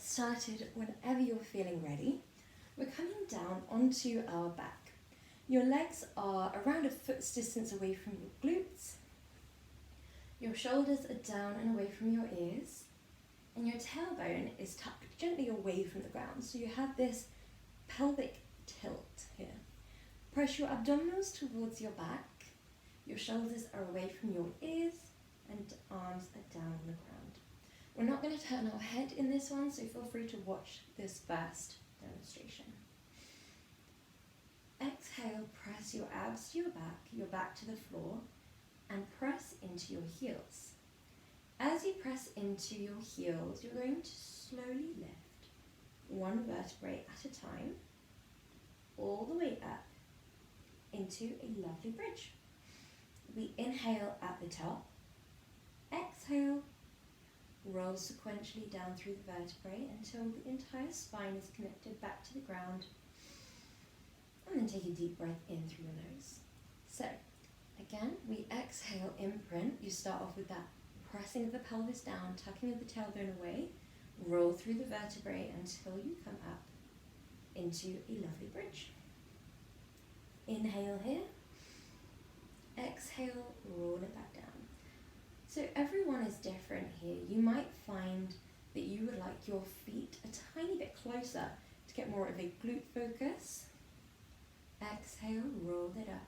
started whenever you're feeling ready. We're coming down onto our back. Your legs are around a foot's distance away from your glutes. Your shoulders are down and away from your ears. And your tailbone is tucked gently away from the ground. So you have this pelvic tilt here. Press your abdominals towards your back. Your shoulders are away from your ears and arms are down on the ground. We're not going to turn our head in this one, so feel free to watch this first demonstration. Exhale, press your abs to your back to the floor, and press into your heels. As you press into your heels, you're going to slowly lift one vertebrae at a time, all the way up into a lovely bridge. We inhale at the top, exhale, roll sequentially down through the vertebrae until the entire spine is connected back to the ground, and then take a deep breath in through your nose. So, again, we exhale, imprint. You start off with that pressing of the pelvis down, tucking of the tailbone away, roll through the vertebrae until you come up into a lovely bridge. Inhale here, exhale, roll it back down. So everyone is different here. You might find that you would like your feet a tiny bit closer to get more of a glute focus. Exhale, roll it up.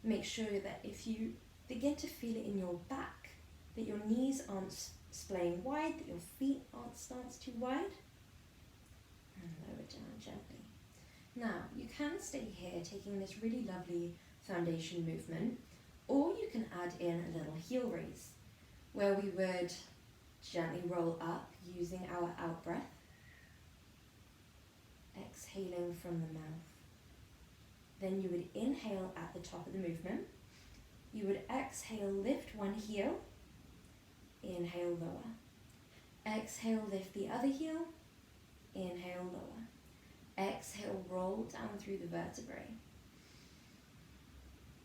Make sure that if you begin to feel it in your back, that your knees aren't splaying wide, that your feet aren't stanced too wide. And lower down gently. Now, you can stay here taking this really lovely foundation movement, or you can add in a little heel raise, where we would gently roll up using our out breath, exhaling from the mouth. Then you would inhale at the top of the movement. You would exhale, lift one heel, inhale, lower. Exhale, lift the other heel, inhale, lower. Exhale, roll down through the vertebrae.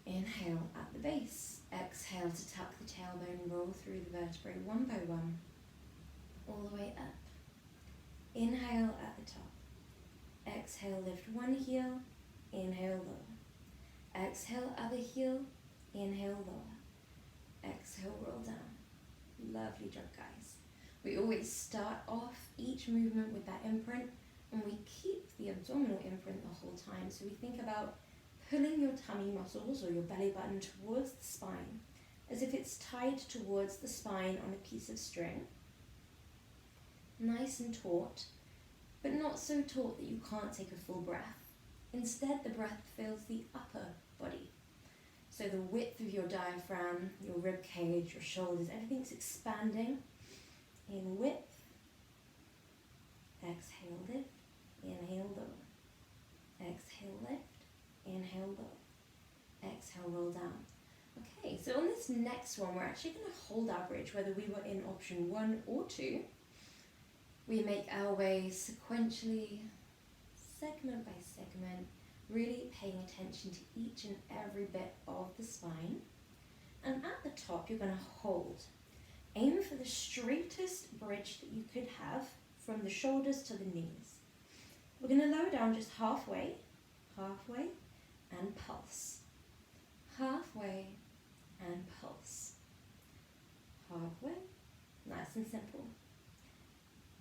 Inhale at the base. Exhale to tuck the tailbone, roll through the vertebrae one by one, all the way up. Inhale at the top. Exhale, lift one heel, inhale, lower. Exhale, other heel, inhale, lower. Exhale, roll down. Lovely job, guys. We always start off each movement with that imprint, and we keep the abdominal imprint the whole time. So we think about pulling your tummy muscles or your belly button towards the spine, as if it's tied towards the spine on a piece of string. Nice and taut, but not so taut that you can't take a full breath. Instead, the breath fills the upper body. So the width of your diaphragm, your rib cage, your shoulders, everything's expanding in width. Exhale, lift, inhale, lower. Exhale, lift, inhale, lower. Exhale, roll down. Okay, so on this next one, we're actually going to hold our bridge, whether we were in option 1 or 2. We make our way sequentially, segment by segment, really paying attention to each and every bit of the spine. And at the top, you're going to hold. Aim for the straightest bridge that you could have from the shoulders to the knees. We're going to lower down just halfway, and pulse. Halfway and pulse. Halfway, nice and simple.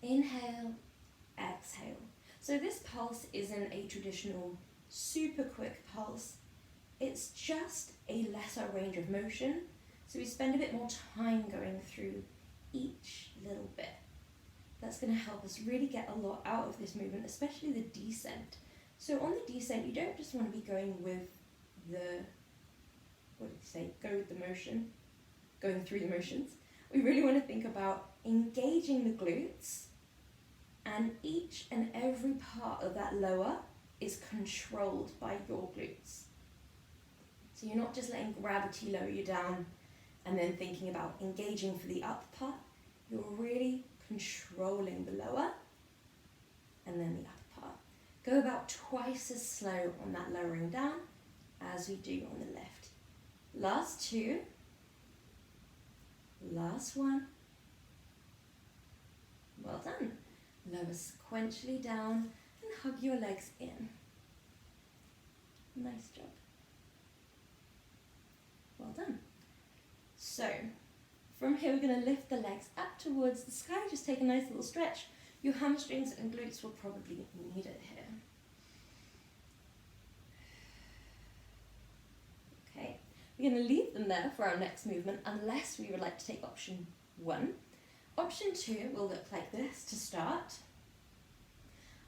Inhale, exhale. So this pulse isn't a traditional super quick pulse. It's just a lesser range of motion. So we spend a bit more time going through each little bit. That's going to help us really get a lot out of this movement, especially the descent. So on the descent, you don't just want to be going with the, go with the motion, going through the motions. We really want to think about engaging the glutes, and each and every part of that lower is controlled by your glutes. So you're not just letting gravity lower you down and then thinking about engaging for the upper part. You're really controlling the lower and then the upper part. Go about twice as slow on that lowering down as we do on the left. Last 2. Last 1. Well done. lower sequentially down and hug your legs in. Nice job. Well done. So, from here we're going to lift the legs up towards the sky, just take a nice little stretch. Your hamstrings and glutes will probably need it here. Okay, we're going to leave them there for our next movement unless we would like to take option 1. Option 2 will look like this to start.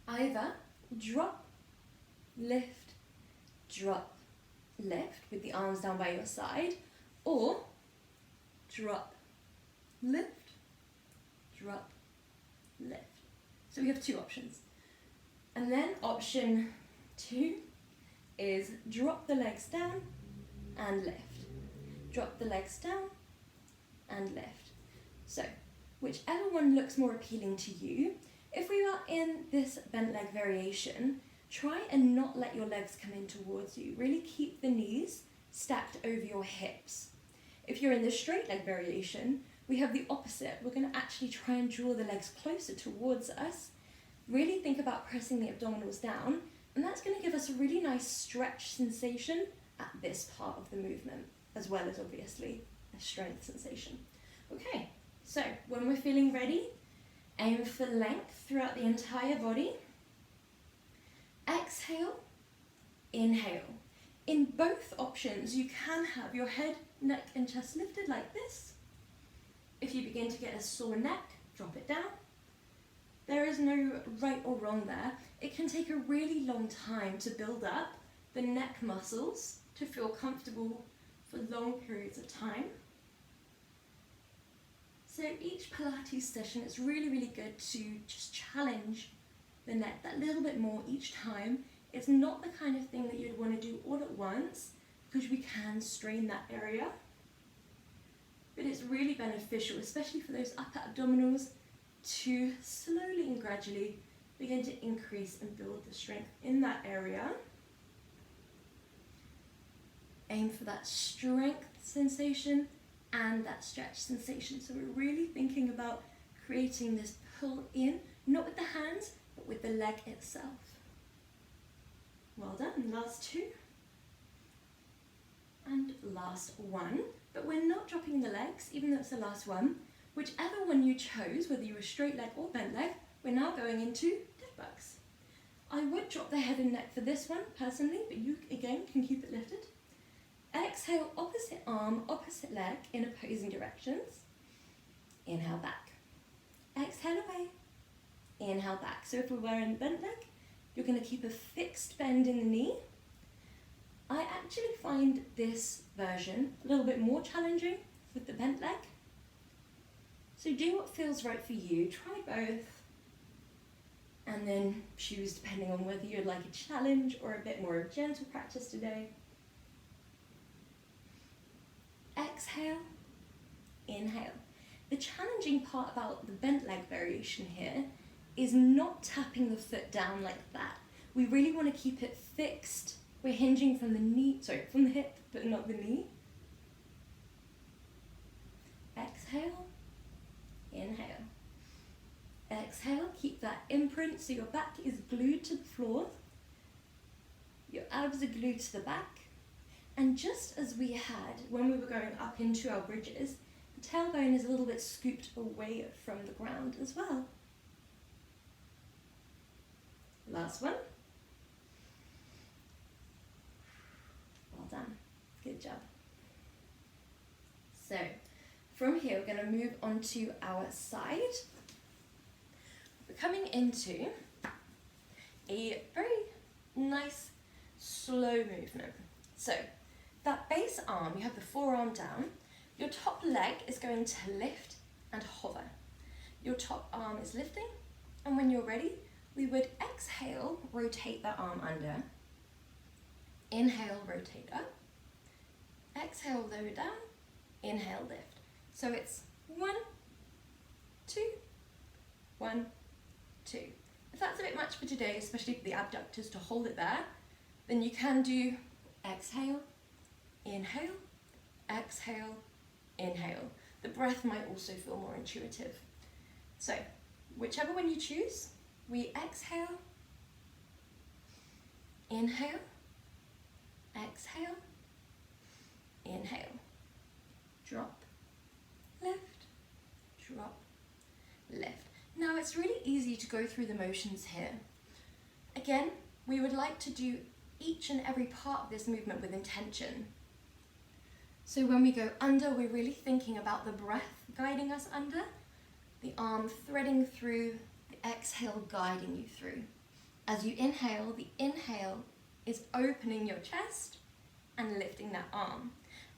Either drop, lift, drop, lift with the arms down by your side, or drop, lift, drop, lift. So we have 2 options. And then option 2 is drop the legs down and lift. Drop the legs down and lift. So, whichever one looks more appealing to you, if we are in this bent leg variation, try and not let your legs come in towards you. Really keep the knees stacked over your hips. If you're in the straight leg variation, we have the opposite. We're going to actually try and draw the legs closer towards us. Really think about pressing the abdominals down, and that's going to give us a really nice stretch sensation at this part of the movement, as well as obviously a strength sensation. Okay, so when we're feeling ready, aim for length throughout the entire body. Exhale, inhale. In both options, you can have your head, neck and chest lifted like this. If you begin to get a sore neck, drop it down. There is no right or wrong there. It can take a really long time to build up the neck muscles to feel comfortable for long periods of time. So each Pilates session is really, really good to just challenge the neck that little bit more each time. It's not the kind of thing that you'd want to do all at once because we can strain that area. But it's really beneficial, especially for those upper abdominals, to slowly and gradually begin to increase and build the strength in that area. Aim for that strength sensation and that stretch sensation. So we're really thinking about creating this pull in, not with the hands, but with the leg itself. Well done, last 2. And last 1. But we're not dropping the legs, even though it's the last one. Whichever one you chose, whether you were straight leg or bent leg, we're now going into dead bugs. I would drop the head and neck for this one, personally, but you, again, can keep it lifted. Exhale, opposite arm, opposite leg in opposing directions. Inhale back. Exhale away. Inhale back. So if we were in bent leg, you're going to keep a fixed bend in the knee. I actually find this version a little bit more challenging with the bent leg. So do what feels right for you. Try both. And then choose depending on whether you'd like a challenge or a bit more of gentle practice today. Exhale, inhale. The challenging part about the bent leg variation here is not tapping the foot down like that. We really want to keep it fixed. We're hinging from the knee, from the hip, but not the knee. Exhale, inhale. Exhale, keep that imprint so your back is glued to the floor. Your abs are glued to the back. And just as we had when we were going up into our bridges, the tailbone is a little bit scooped away from the ground as well. Last one. Well done. Good job. So, from here we're going to move on to our side. We're coming into a very nice, slow movement. So, that base arm, you have the forearm down. Your top leg is going to lift and hover. Your top arm is lifting, and when you're ready, we would exhale, rotate that arm under. Inhale, rotate up. Exhale, lower down. Inhale, lift. So it's 1, 2, 1, 2. If that's a bit much for today, especially for the abductors to hold it there, then you can do exhale, inhale, exhale, inhale. The breath might also feel more intuitive. So, whichever one you choose, We exhale, inhale, exhale, inhale, drop, lift, drop, lift. Now it's really easy to go through the motions here. Again, we would like to do each and every part of this movement with intention. So when we go under, we're really thinking about the breath guiding us under, the arm threading through, the exhale guiding you through. As you inhale, the inhale is opening your chest and lifting that arm.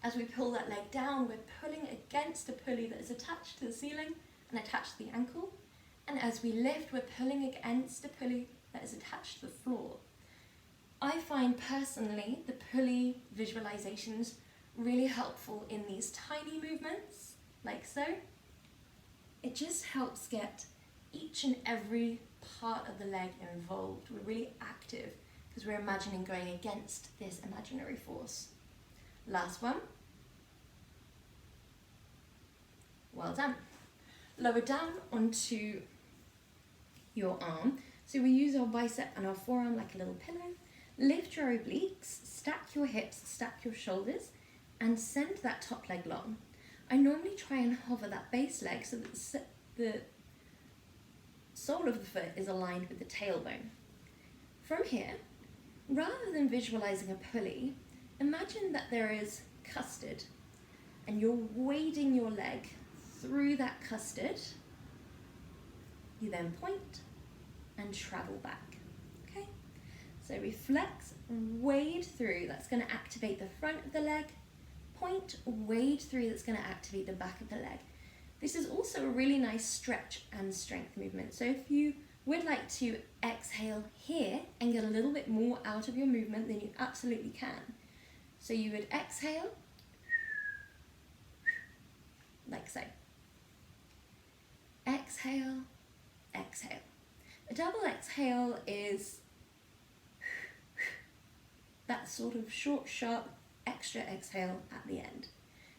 As we pull that leg down, we're pulling against a pulley that is attached to the ceiling and attached to the ankle. And as we lift, we're pulling against a pulley that is attached to the floor. I find personally the pulley visualizations really helpful in these tiny movements, like so. It just helps get each and every part of the leg involved. We're really active because we're imagining going against this imaginary force. Last one. Well done. Lower down onto your arm. So we use our bicep and our forearm like a little pillow. Lift your obliques, stack your hips, stack your shoulders, and send that top leg long. I normally try and hover that base leg so that the sole of the foot is aligned with the tailbone. From here, rather than visualizing a pulley, imagine that there is custard and you're wading your leg through that custard. You then point and travel back. Okay? So we flex, wade through, that's going to activate the front of the leg. Point, wade through, that's going to activate the back of the leg. This is also a really nice stretch and strength movement. So if you would like to exhale here and get a little bit more out of your movement, then you absolutely can. So you would exhale, like so. Exhale, exhale. A double exhale is that sort of short, sharp, extra exhale at the end.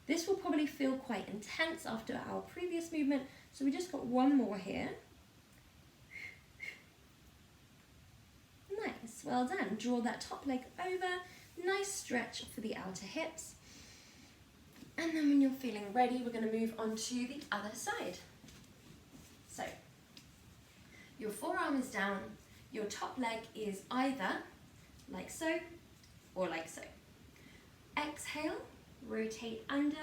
This will probably feel quite intense after our previous movement, so we just got one more here. Nice, well done. Draw that top leg over, nice stretch for the outer hips. And then when you're feeling ready, we're going to move on to the other side. So, your forearm is down, your top leg is either like so or like so. Exhale, rotate under,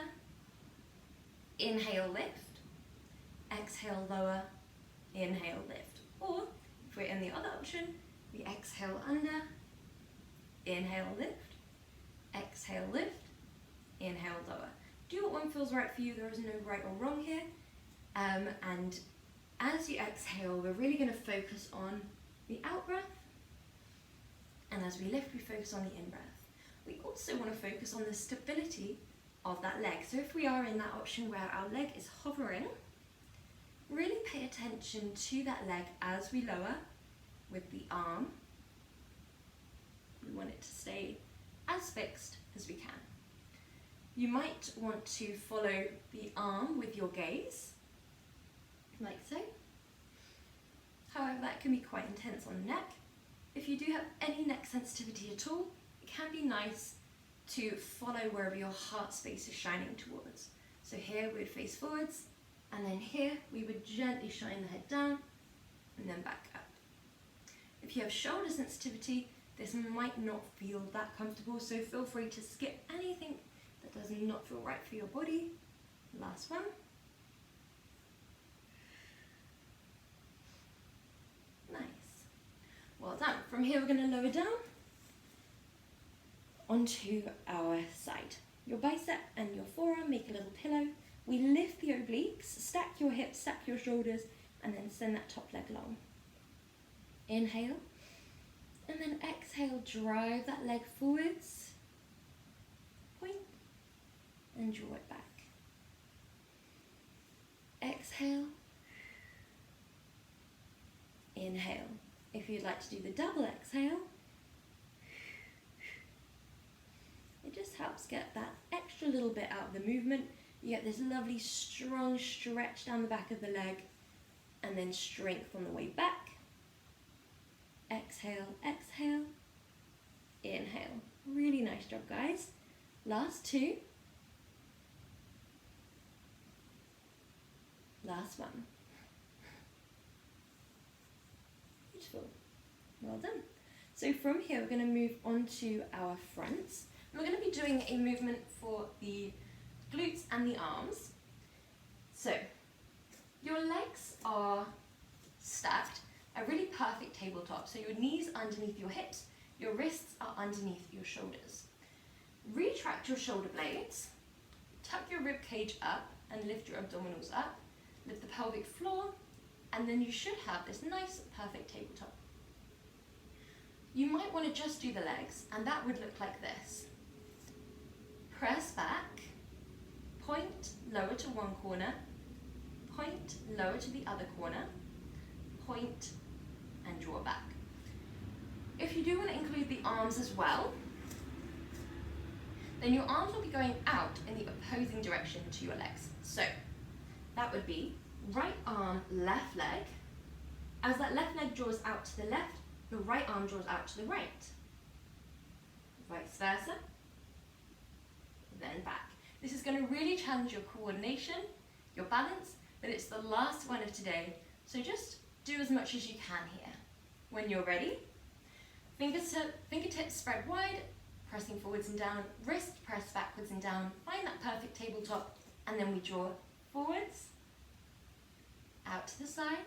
inhale, lift, exhale, lower, inhale, lift. Or, if we're in the other option, we exhale under, inhale, lift, exhale, lift, inhale, lower. Do what one feels right for you, there is no right or wrong here. And as you exhale, we're really going to focus on the out breath. And as we lift, we focus on the in breath. We also want to focus on the stability of that leg. So if we are in that option where our leg is hovering, really pay attention to that leg as we lower with the arm. We want it to stay as fixed as we can. You might want to follow the arm with your gaze, like so. However, that can be quite intense on the neck. If you do have any neck sensitivity at all, it can be nice to follow wherever your heart space is shining towards. So here we would face forwards, and then here we would gently shine the head down, and then back up. If you have shoulder sensitivity, this might not feel that comfortable, so feel free to skip anything that does not feel right for your body. Last one. Nice. Well done. From here we're going to lower down onto our side. Your bicep and your forearm make a little pillow. We lift the obliques, stack your hips, stack your shoulders, and then send that top leg long. Inhale, and then exhale, drive that leg forwards, point, and draw it back. Exhale, inhale. If you'd like to do the double exhale, it just helps get that extra little bit out of the movement. You get this lovely strong stretch down the back of the leg, and then strength on the way back. exhale, exhale, inhale. Really nice job, guys. Last two. Last one. Beautiful. Well done. So from here, we're going to move on to our fronts. We're going to be doing a movement for the glutes and the arms. So your legs are stacked, a really perfect tabletop. So your knees underneath your hips, your wrists are underneath your shoulders. Retract your shoulder blades, tuck your rib cage up and lift your abdominals up, lift the pelvic floor, and then you should have this nice perfect tabletop. You might want to just do the legs, and that would look like this. Press back, point lower to one corner, point lower to the other corner, point and draw back. If you do want to include the arms as well, then your arms will be going out in the opposing direction to your legs. So that would be right arm, left leg. As that left leg draws out to the left, the right arm draws out to the right. Vice versa, then back. This is going to really challenge your coordination, your balance, but it's the last one of today, so just do as much as you can here. When you're ready, fingertips spread wide, pressing forwards and down, wrist press backwards and down, find that perfect tabletop, and then we draw forwards, out to the side,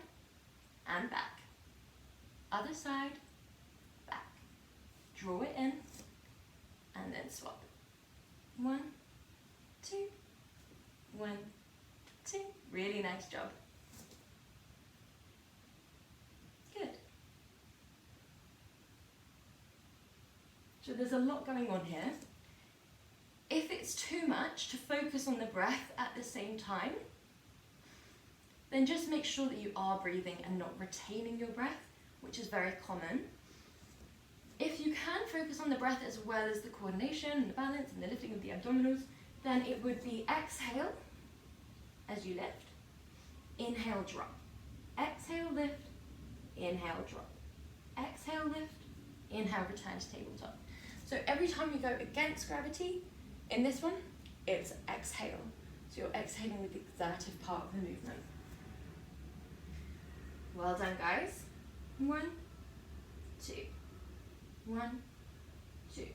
and back. Other side, back. Draw it in, and then swap. 1, 2, 1, 2. Really nice job. Good. So there's a lot going on here. If it's too much to focus on the breath at the same time, then just make sure that you are breathing and not retaining your breath, which is very common. If you can focus on the breath as well as the coordination and the balance and the lifting of the abdominals, then it would be exhale as you lift, inhale, drop. Exhale, lift, inhale, drop. Exhale, lift, inhale, return to tabletop. So every time you go against gravity, in this one, it's exhale. So you're exhaling with the exertive part of the movement. Well done, guys. 1, 2, 1, 2,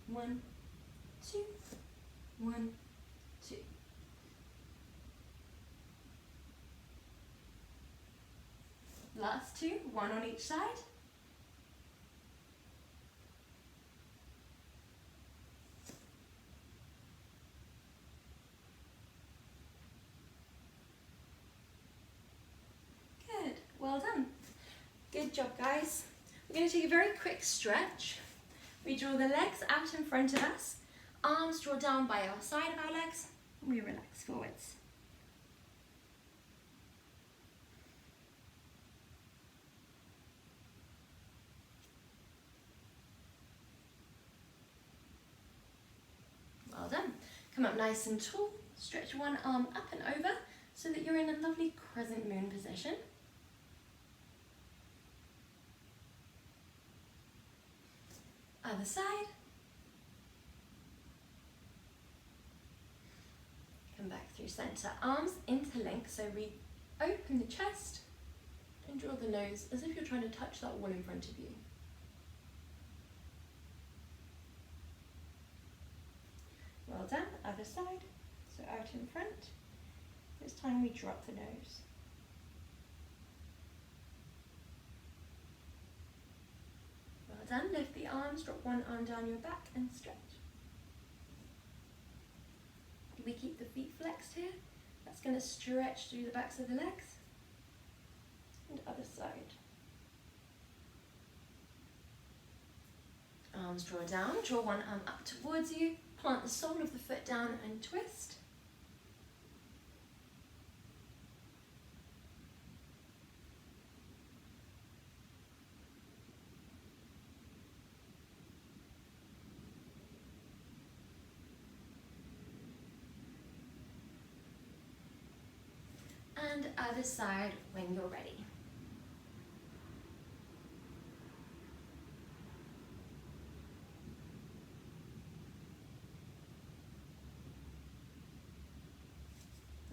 1, 2, 1, 2. Last two, one on each side. Good, well done. Good job, guys. We're going to take a very quick stretch. We draw the legs out in front of us, arms draw down by our side of our legs, and we relax forwards. Well done. Come up nice and tall, stretch one arm up and over so that you're in a lovely crescent moon position. Other side. Come back through center. Arms interlink, so we open the chest and draw the nose as if you're trying to touch that wall in front of you. Well done. Other side. So out in front. This time we drop the nose. Well done. Lift the arms, drop one arm down your back and stretch. We keep the feet flexed here. That's going to stretch through the backs of the legs. And other side. Arms draw down, draw one arm up towards you, plant the sole of the foot down and twist. And other side when you're ready.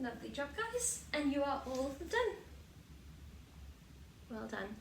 Lovely job, guys, and you are all done. Well done.